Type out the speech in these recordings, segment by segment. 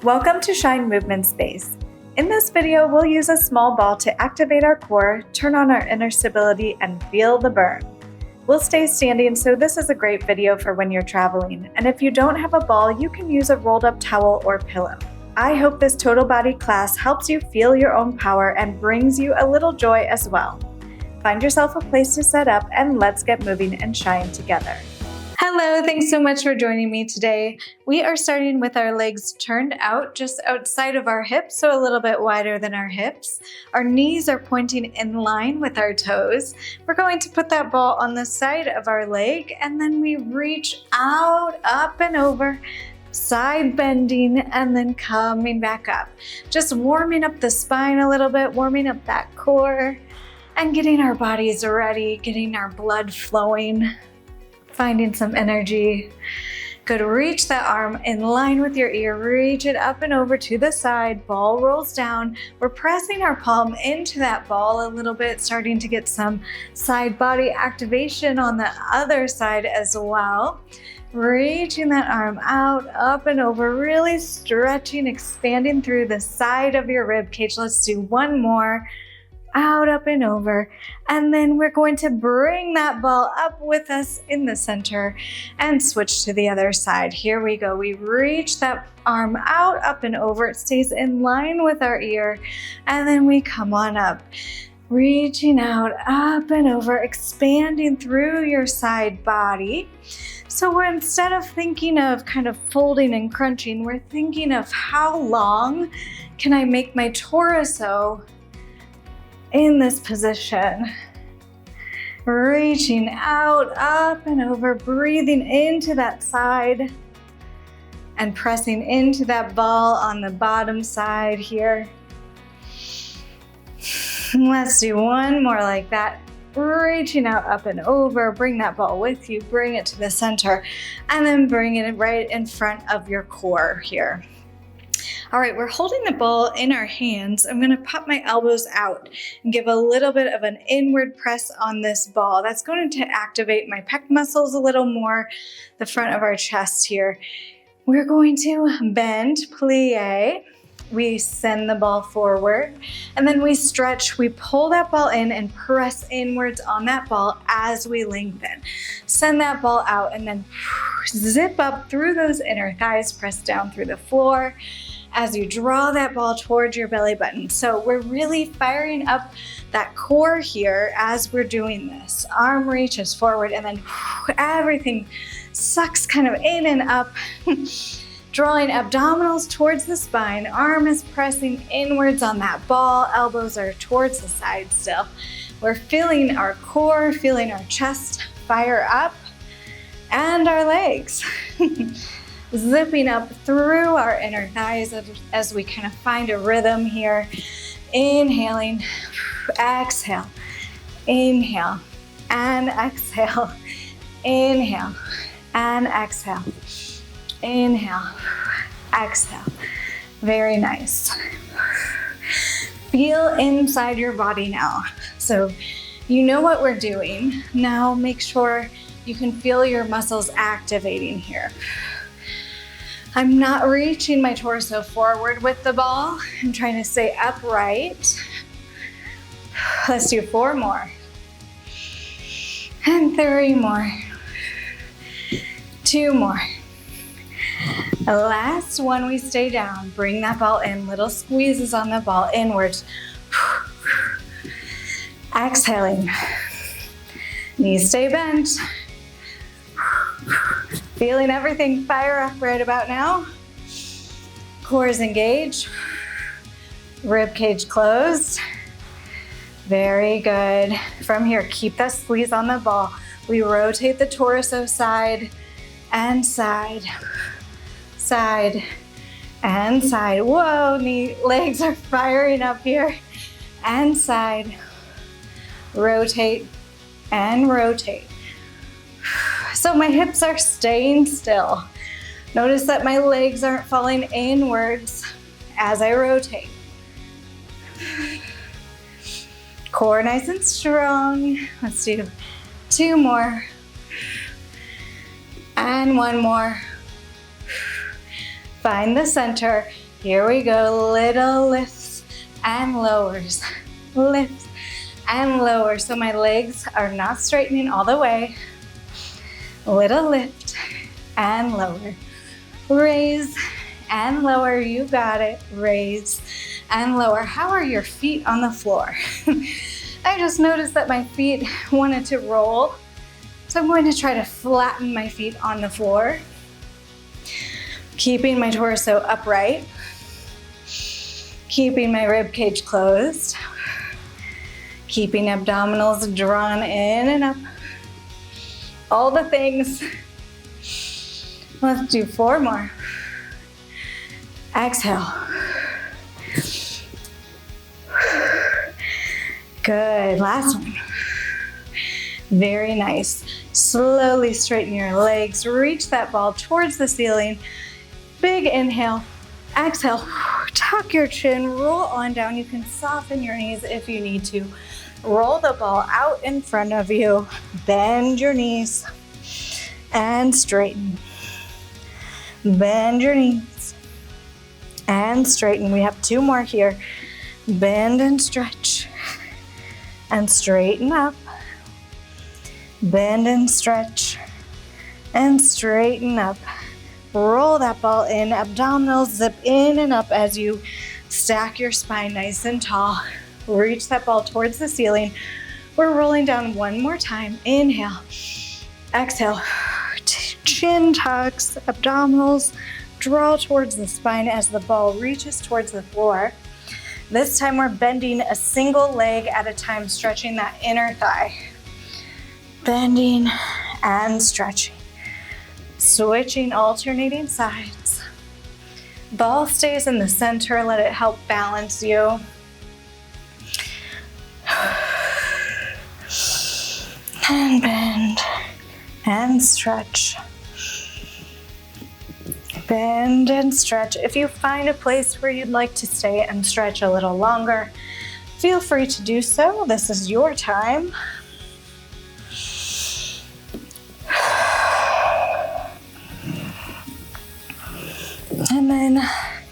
Welcome to Shine Movement Space. In this video, we'll use a small ball to activate our core, turn on our inner stability, and feel the burn. We'll stay standing, so this is a great video for when you're traveling. And if you don't have a ball, you can use a rolled up towel or pillow. I hope this total body class helps you feel your own power and brings you a little joy as well. Find yourself a place to set up and let's get moving and shine together. Hello, thanks so much for joining me today. We are starting with our legs turned out just outside of our hips, so a little bit wider than our hips. Our knees are pointing in line with our toes. We're going to put that ball on the side of our leg, and then we reach out, up and over, side bending, and then coming back up. Just warming up the spine a little bit, warming up that core, and getting our bodies ready, getting our blood flowing. Finding some energy. Good, reach that arm in line with your ear, reach it up and over to the side, ball rolls down. We're pressing our palm into that ball a little bit, starting to get some side body activation on the other side as well. Reaching that arm out, up and over, really stretching, expanding through the side of your rib cage. Let's do one more. Out, up and over, and then we're going to bring that ball up with us in the center and switch to the other side. Here we go. We reach that arm out, up and over. It stays in line with our ear, and then we come on up, reaching out, up and over, expanding through your side body. So we're, instead of thinking of kind of folding and crunching, we're thinking of how long can I make my torso in this position. Reaching out, up and over, breathing into that side and pressing into that ball on the bottom side here. Let's do one more like that. Reaching out, up and over, bring that ball with you, bring it to the center, and then bring it right in front of your core here. All right, we're holding the ball in our hands. I'm going to pop my elbows out and give a little bit of an inward press on this ball. That's going to activate my pec muscles a little more, the front of our chest here. We're going to bend, plie. We send the ball forward, and then we stretch. We pull that ball in and press inwards on that ball as we lengthen. Send that ball out and then zip up through those inner thighs, press down through the floor as you draw that ball towards your belly button. So we're really firing up that core here as we're doing this. Arm reaches forward, and then everything sucks kind of in and up. Drawing abdominals towards the spine, arm is pressing inwards on that ball, elbows are towards the side still. We're feeling our core, feeling our chest fire up, and our legs. Zipping up through our inner thighs as we kind of find a rhythm here. Inhaling, exhale, inhale, and exhale, inhale, and exhale. Inhale, exhale. Very nice. Feel inside your body now. So you know what we're doing. Now make sure you can feel your muscles activating here. I'm not reaching my torso forward with the ball. I'm trying to stay upright. Let's do 4 more. And 3 more. 2 more. The last one, we stay down. Bring that ball in, little squeezes on the ball inwards. Exhaling. Knees stay bent. Feeling everything fire up right about now. Core is engaged. Rib cage closed. Very good. From here, keep that squeeze on the ball. We rotate the torso side and side. Side and side. Whoa, legs are firing up here. And side. Rotate and rotate. So my hips are staying still. Notice that my legs aren't falling inwards as I rotate. Core nice and strong. Let's do 2 more. And 1 more. Find the center. Here we go, little lifts and lowers, lifts and lowers. So my legs are not straightening all the way. Little lift and lower. Raise and lower, you got it. Raise and lower. How are your feet on the floor? I just noticed that my feet wanted to roll. So I'm going to try to flatten my feet on the floor. Keeping my torso upright. Keeping my rib cage closed. Keeping abdominals drawn in and up. All the things. Let's do 4 more. Exhale. Good, last one. Very nice. Slowly straighten your legs. Reach that ball towards the ceiling. Big inhale. Exhale. Tuck your chin. Roll on down. You can soften your knees if you need to. Roll the ball out in front of you. Bend your knees and straighten. Bend your knees and straighten. We have 2 more here. Bend and stretch and straighten up. Bend and stretch and straighten up. Roll that ball in. Abdominals zip in and up as you stack your spine nice and tall. Reach that ball towards the ceiling. We're rolling down 1 more time. Inhale. Exhale. Chin tucks. Abdominals draw towards the spine as the ball reaches towards the floor. This time we're bending a single leg at a time, stretching that inner thigh. Bending and stretching. Switching, alternating sides. Ball stays in the center. Let it help balance you. And bend and stretch. Bend and stretch. If you find a place where you'd like to stay and stretch a little longer, feel free to do so. This is your time. And then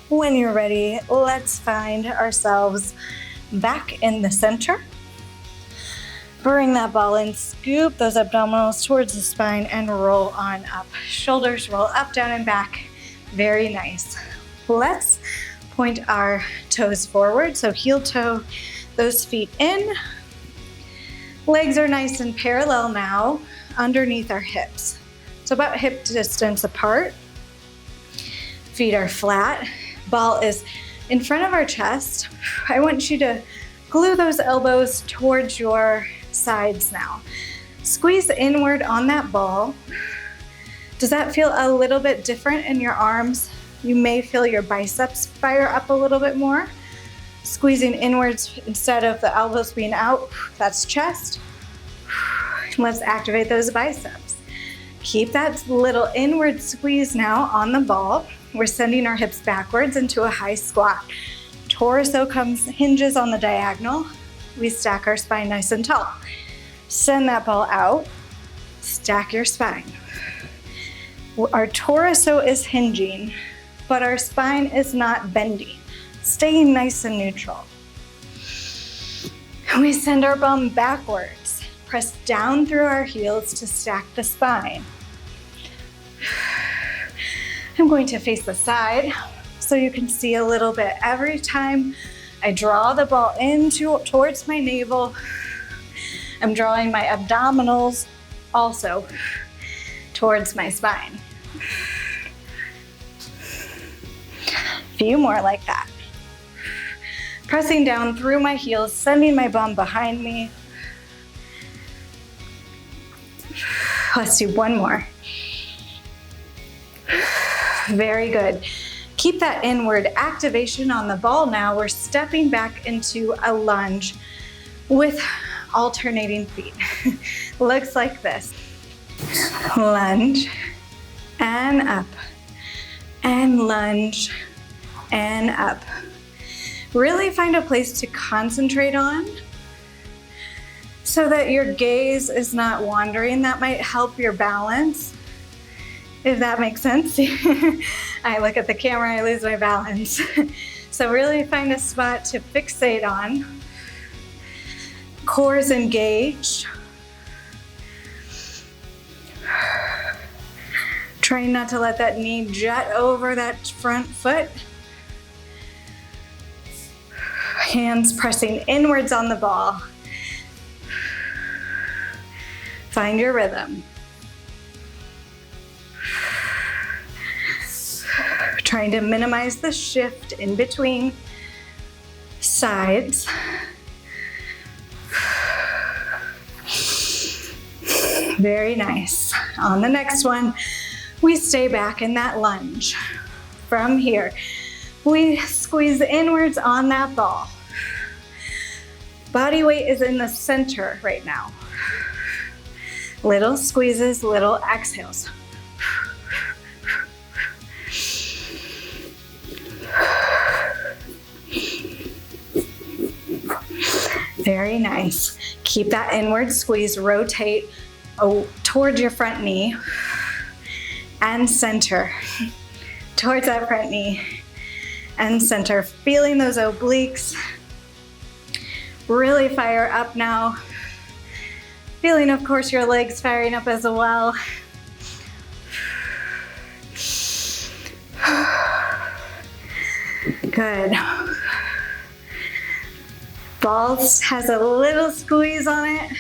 when you're ready, let's find ourselves back in the center. Bring that ball in, scoop those abdominals towards the spine and roll on up. Shoulders roll up, down, and back. Very nice. Let's point our toes forward. So heel toe, those feet in. Legs are nice and parallel now underneath our hips. So about hip distance apart. Feet are flat. Ball is in front of our chest. I want you to glue those elbows towards your sides now. Squeeze inward on that ball. Does that feel a little bit different in your arms? You may feel your biceps fire up a little bit more. Squeezing inwards instead of the elbows being out. That's chest. Let's activate those biceps. Keep that little inward squeeze now on the ball. We're sending our hips backwards into a high squat. Torso hinges on the diagonal. We stack our spine nice and tall. Send that ball out. Stack your spine. Our torso is hinging, but our spine is not bending. Staying nice and neutral. We send our bum backwards. Press down through our heels to stack the spine. I'm going to face the side so you can see a little bit. Every time I draw the ball in towards my navel, I'm drawing my abdominals also towards my spine. Few more like that. Pressing down through my heels, sending my bum behind me. Let's do 1 more. Very good. Keep that inward activation on the ball now. We're stepping back into a lunge with alternating feet. Looks like this. Lunge and up and lunge and up. Really find a place to concentrate on so that your gaze is not wandering. That might help your balance. if that makes sense. I look at the camera, I lose my balance. So really find a spot to fixate on. Core is engaged. Trying not to let that knee jet over that front foot. Hands pressing inwards on the ball. Find your rhythm. Trying to minimize the shift in between sides. Very nice. On the next one, we stay back in that lunge. From here, we squeeze inwards on that ball. Body weight is in the center right now. Little squeezes, little exhales. Very nice. Keep that inward squeeze, rotate towards your front knee and center. Towards that front knee and center. Feeling those obliques. Really fire up now. Feeling, of course, your legs firing up as well. Good. Balls has a little squeeze on it.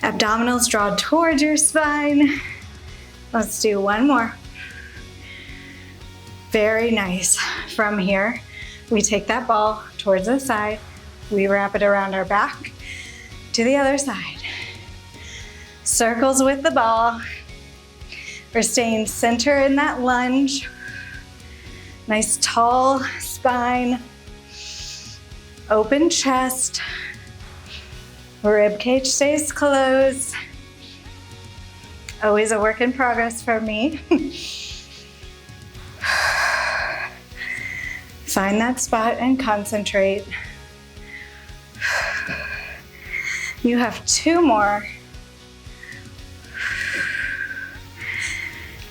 Abdominals draw towards your spine. Let's do one more. Very nice. From here, we take that ball towards the side. We wrap it around our back to the other side. Circles with the ball. We're staying center in that lunge. Nice tall spine. Open chest. Rib cage stays closed. Always a work in progress for me. Find that spot and concentrate. You have two more.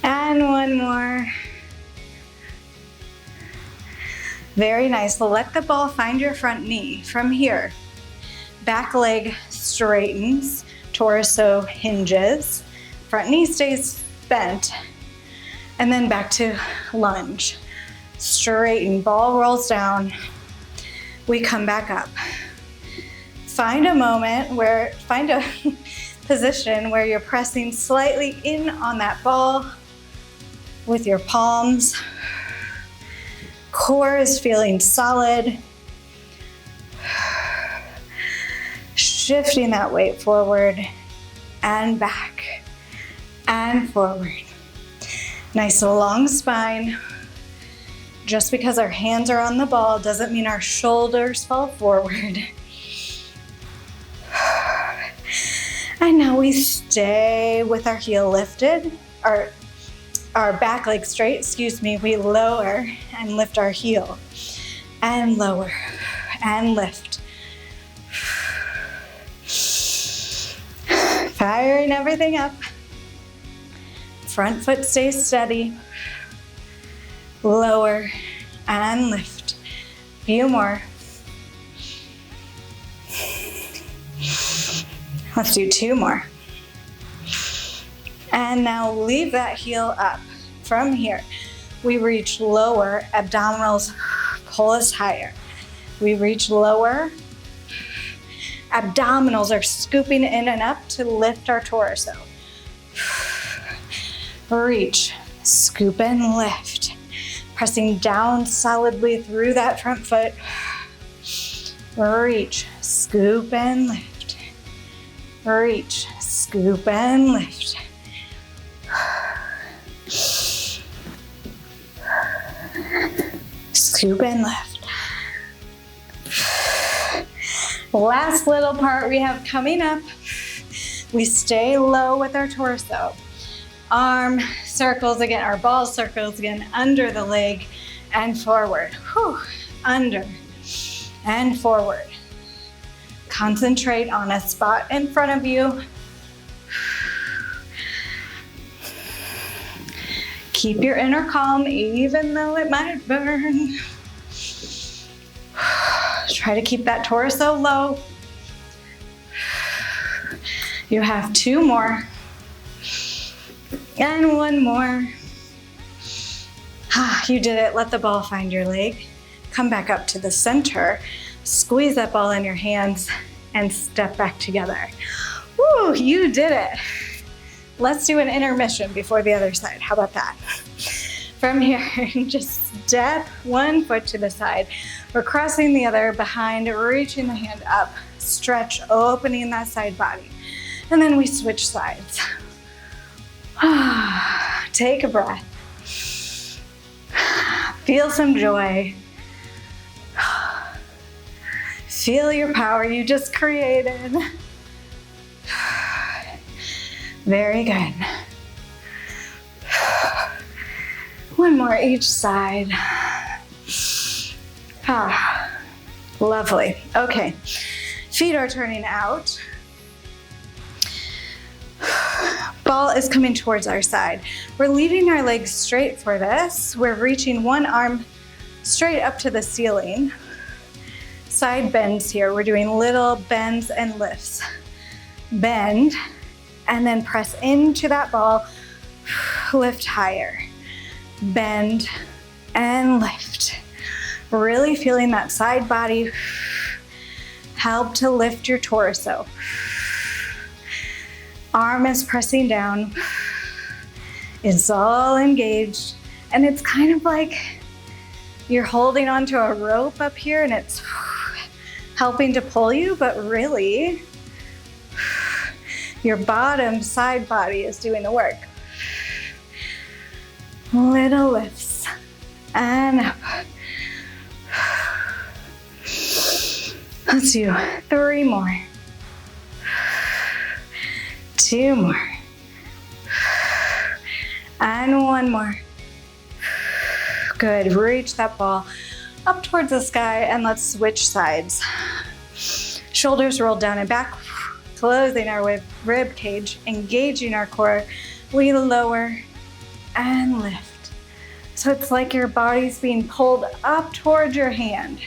And one more. Very nice. Let the ball find your front knee. From here, back leg straightens, torso hinges, front knee stays bent, and then back to lunge. Straighten, ball rolls down. We come back up. Find a position where you're pressing slightly in on that ball with your palms. Core is feeling solid. Shifting that weight forward and back and forward. Nice long spine. Just because our hands are on the ball doesn't mean our shoulders fall forward. And now we stay with our heel lifted, our back leg straight, we lower and lift our heel and lower and lift. Firing everything up. Front foot stays steady. Lower and lift. Few more. Let's do two more. And now leave that heel up. From here, we reach lower, abdominals pull us higher. We reach lower, abdominals are scooping in and up to lift our torso. Reach, scoop and lift. Pressing down solidly through that front foot. Reach, scoop and lift. Reach, scoop and lift. Scoop and lift. Last little part we have coming up. We stay low with our torso. Arm circles again, our ball circles again under the leg and forward. Whew. Under and forward. Concentrate on a spot in front of you. Keep your inner calm, even though it might burn. Try to keep that torso low. You have 2 more. And 1 more. You did it. Let the ball find your leg. Come back up to the center. Squeeze that ball in your hands and step back together. Woo, you did it. Let's do an intermission before the other side. How about that? From here, just step 1 foot to the side. We're crossing the other behind, reaching the hand up, stretch, opening that side body. And then we switch sides. Take a breath. Feel some joy. Feel your power you just created. Very good. 1 more each side. Lovely. Okay, feet are turning out. Ball is coming towards our side. We're leaving our legs straight for this. We're reaching one arm straight up to the ceiling. Side bends here. We're doing little bends and lifts. Bend, and then press into that ball. Lift higher. Bend and lift. Really feeling that side body help to lift your torso. Arm is pressing down. It's all engaged. And it's kind of like you're holding onto a rope up here and it's helping to pull you, but really your bottom side body is doing the work. Little lifts and up. Let's do 3 more. 2 more. And 1 more. Good, reach that ball up towards the sky and let's switch sides. Shoulders rolled down and back, closing our rib cage, engaging our core. We lower and lift. So it's like your body's being pulled up towards your hand.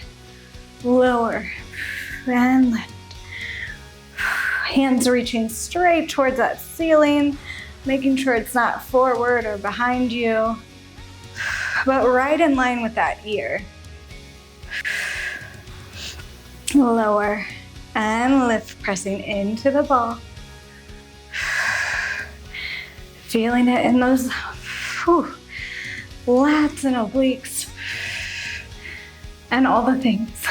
Lower and lift. Hands reaching straight towards that ceiling, making sure it's not forward or behind you, but right in line with that ear. Lower and lift, pressing into the ball. Feeling it in those lats and obliques and all the things.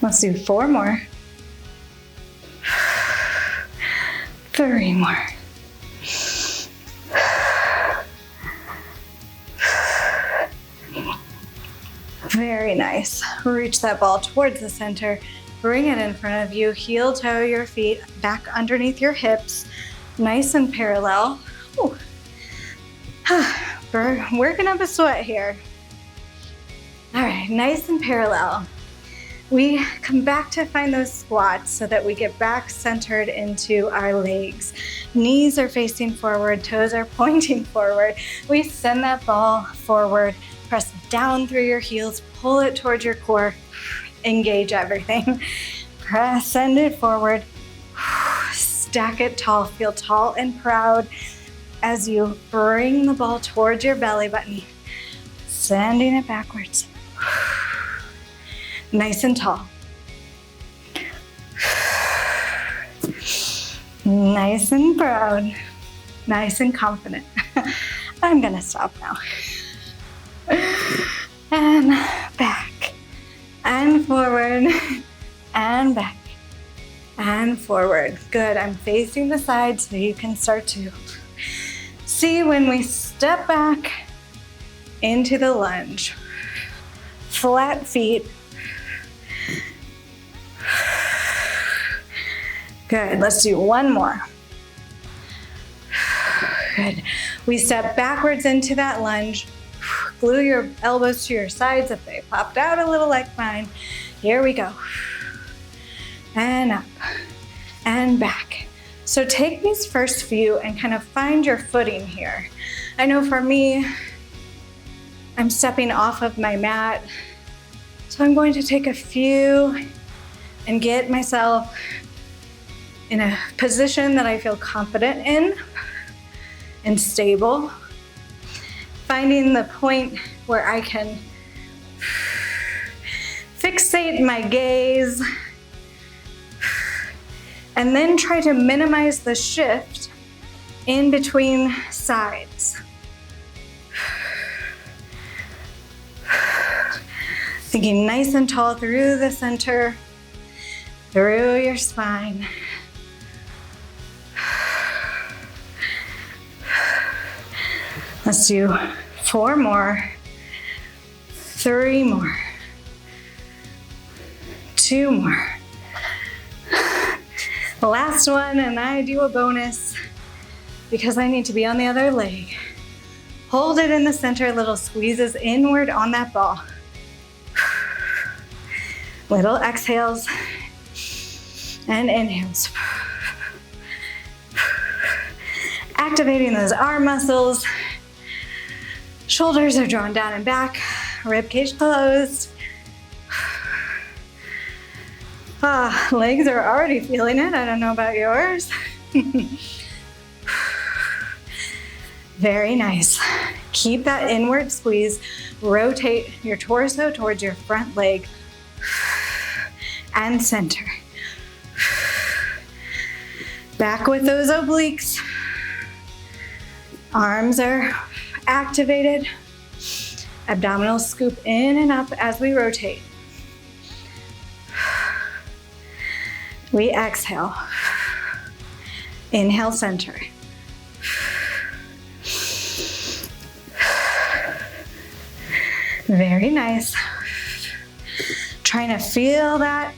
Let's do 4 more. 3 more. Very nice. Reach that ball towards the center. Bring it in front of you. Heel toe your feet back underneath your hips. Nice and parallel. We're working up a sweat here. All right, nice and parallel. We come back to find those squats so that we get back centered into our legs. Knees are facing forward, toes are pointing forward. We send that ball forward, press down through your heels, pull it towards your core, engage everything. Press, send it forward, stack it tall, feel tall and proud as you bring the ball towards your belly button, sending it backwards. Nice and tall. Nice and proud. Nice and confident. I'm gonna stop now. And back. And forward. And back. And forward. Good. I'm facing the side so you can start to see when we step back into the lunge. Flat feet. Good, let's do 1 more. Good. We step backwards into that lunge. Glue your elbows to your sides if they popped out a little like mine. Here we go. And up. and back. So take these first few and kind of find your footing here. I know for me, I'm stepping off of my mat, so I'm going to take a few and get myself in a position that I feel confident in and stable. Finding the point where I can fixate my gaze and then try to minimize the shift in between sides. Thinking nice and tall through the center, through your spine. Let's do 4 more, 3 more, 2 more. The last one, and I do a bonus because I need to be on the other leg. Hold it in the center, little squeezes inward on that ball. Little exhales and inhales. Activating those arm muscles. Shoulders are drawn down and back, rib cage closed. Legs are already feeling it. I don't know about yours. Very nice. Keep that inward squeeze. Rotate your torso towards your front leg and center. Back with those obliques. Arms are activated. Abdominals scoop in and up as we rotate. We exhale. Inhale, center. Very nice. Trying to feel that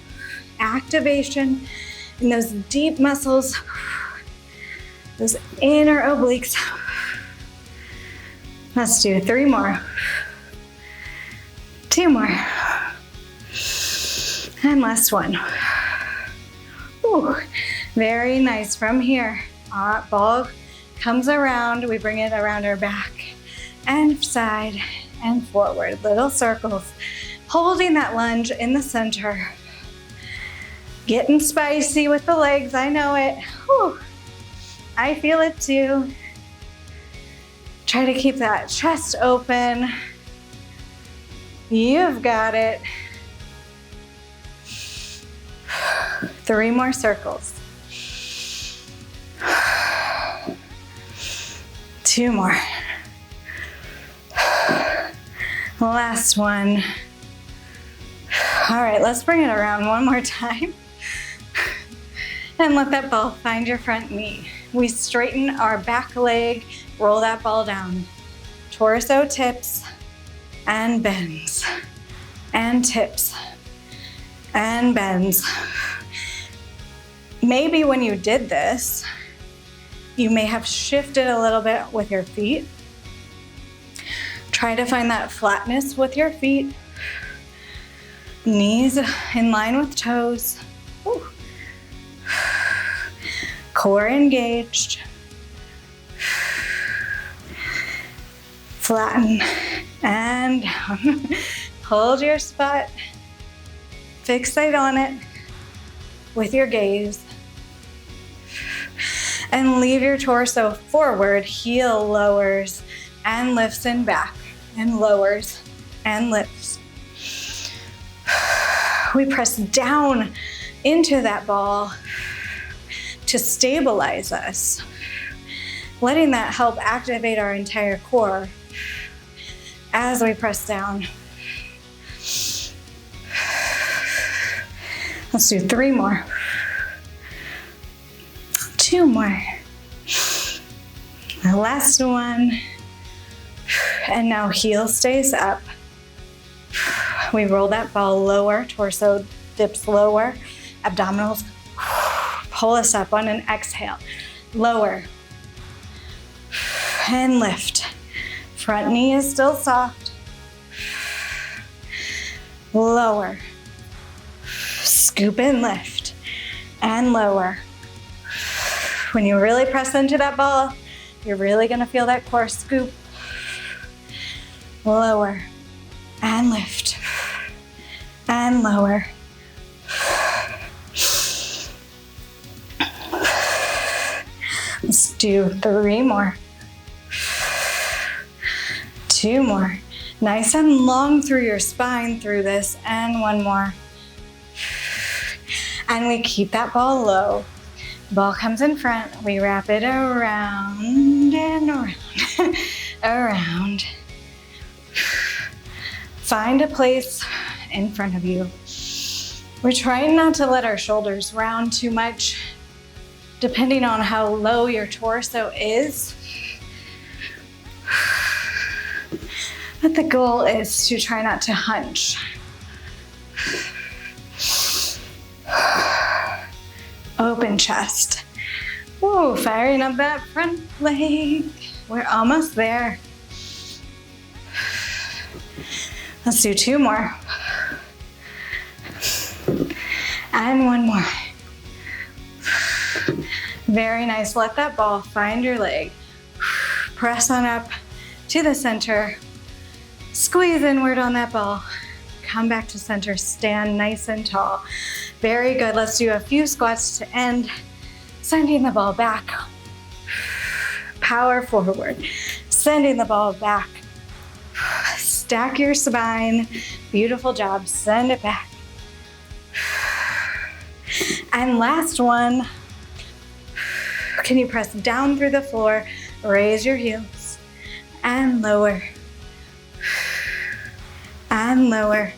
activation in those deep muscles, those inner obliques. Let's do 3 more. 2 more. And last one. Ooh, very nice. From here, our ball comes around. We bring it around our back and side and forward. Little circles. Holding that lunge in the center. Getting spicy with the legs. I know it. Whew. I feel it too. Try to keep that chest open. You've got it. 3 more circles. 2 more. Last one. All right, let's bring it around one more time. And let that ball find your front knee. We straighten our back leg, roll that ball down. Torso tips and bends, and tips and bends. Maybe when you did this, you may have shifted a little bit with your feet. Try to find that flatness with your feet. Knees in line with toes. Ooh. Core engaged. Flatten and down. Hold your spot. Fixate on it with your gaze. And leave your torso forward. Heel lowers and lifts and back. And lowers and lifts. We press down into that ball to stabilize us, letting that help activate our entire core as we press down. Let's do 3 more. 2 more. The last one. And now heel stays up. We roll that ball lower, torso dips lower, abdominals pull us up on an exhale. Lower and lift. Front knee is still soft. Lower. Scoop and lift and lower. When you really press into that ball, you're really gonna feel that core scoop. Lower and lift and lower. Let's do 3 more. 2 more. Nice and long through your spine through this, and 1 more. And we keep that ball low. Ball comes in front, we wrap it around and around, around. Find a place in front of you. We're trying not to let our shoulders round too much, depending on how low your torso is. But the goal is to try not to hunch. Open chest. Ooh, firing up that front leg. We're almost there. Let's do 2 more. And 1 more. Very nice. Let that ball find your leg. Press on up to the center. Squeeze inward on that ball. Come back to center. Stand nice and tall. Very good. Let's do a few squats to end. Sending the ball back. Power forward. Sending the ball back. Stack your spine. Beautiful job. Send it back. And last one. Can you press down through the floor? Raise your heels. And lower. And lower.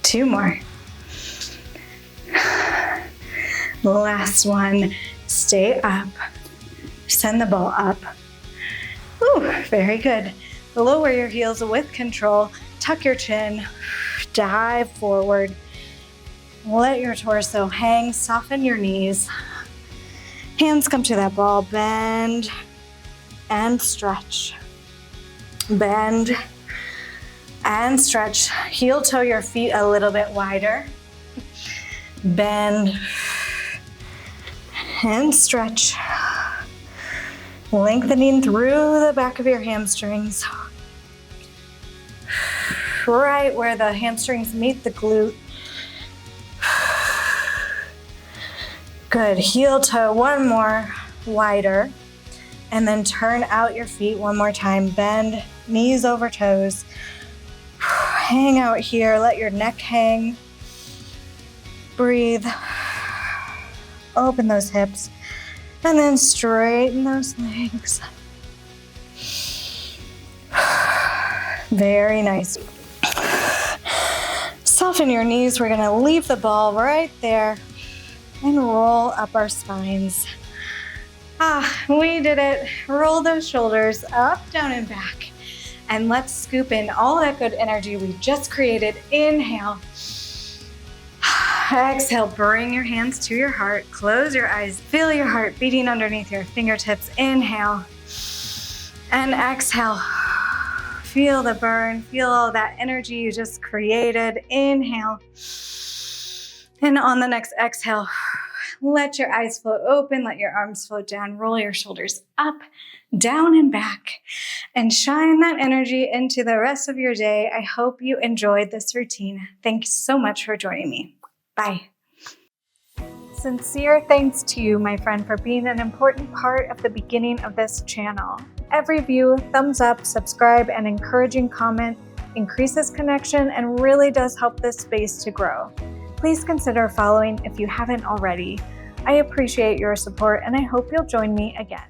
2 more. Last one. Stay up. Send the ball up. Ooh, very good. Lower your heels with control. Tuck your chin. Dive forward. Let your torso hang. Soften your knees. Hands come to that ball. Bend and stretch. Bend and stretch. Heel toe your feet a little bit wider. Bend and stretch. Lengthening through the back of your hamstrings. Right where the hamstrings meet the glute. Good. Heel toe 1 more wider. And then turn out your feet 1 more time. Bend, knees over toes. Hang out here. Let your neck hang. Breathe. Open those hips. And then straighten those legs. Very nice. Soften your knees. We're gonna leave the ball right there and roll up our spines. We did it. Roll those shoulders up, down, and back. And let's scoop in all that good energy we just created. Inhale. Exhale, bring your hands to your heart. Close your eyes. Feel your heart beating underneath your fingertips. Inhale. And exhale. Feel the burn. Feel all that energy you just created. Inhale. And on the next exhale, let your eyes float open. Let your arms float down. Roll your shoulders up, down, and back. And shine that energy into the rest of your day. I hope you enjoyed this routine. Thanks so much for joining me. Bye. Sincere thanks to you, my friend, for being an important part of the beginning of this channel. Every view, thumbs up, subscribe, and encouraging comment increases connection and really does help this space to grow. Please consider following if you haven't already. I appreciate your support and I hope you'll join me again.